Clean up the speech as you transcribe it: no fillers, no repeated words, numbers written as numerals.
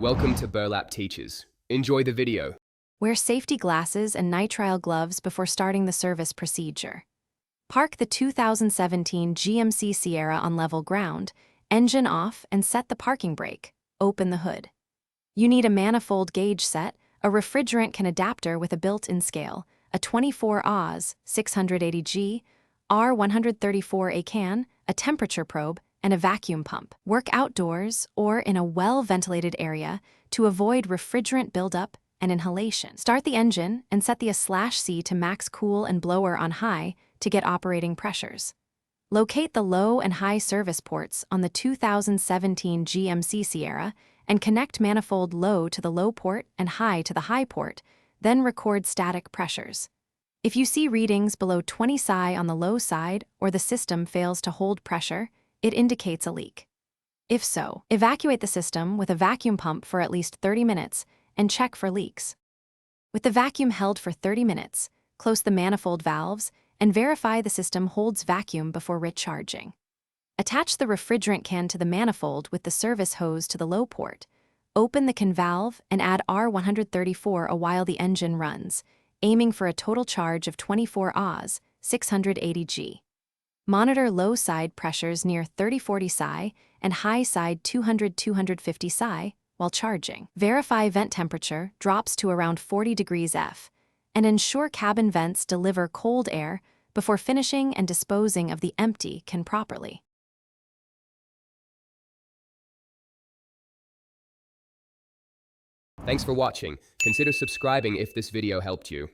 Welcome to Burlap Teachers. Enjoy the video. Wear safety glasses and nitrile gloves before starting the service procedure. Park the 2017 GMC Sierra on level ground, engine off, and set the parking brake. Open the hood. You need a manifold gauge set, a refrigerant can adapter with a built-in scale, a 24 Oz 680G, R134A can, a temperature probe, and a vacuum pump. Work outdoors or in a well-ventilated area to avoid refrigerant buildup and inhalation. Start the engine and set the A/C to max cool and blower on high to get operating pressures. Locate the low and high service ports on the 2017 GMC Sierra and connect manifold low to the low port and high to the high port, then record static pressures. If you see readings below 20 psi on the low side or the system fails to hold pressure, it indicates a leak. If so, evacuate the system with a vacuum pump for at least 30 minutes and check for leaks. With the vacuum held for 30 minutes, close the manifold valves and verify the system holds vacuum before recharging. Attach the refrigerant can to the manifold with the service hose to the low port. Open the can valve and add R134 while the engine runs, aiming for a total charge of 24 Oz 680G. Monitor low side pressures near 30-40 psi and high side 200-250 psi while charging. Verify vent temperature drops to around 40 degrees F, and ensure cabin vents deliver cold air before finishing and disposing of the empty can properly. Thanks for watching. Consider subscribing if this video helped you.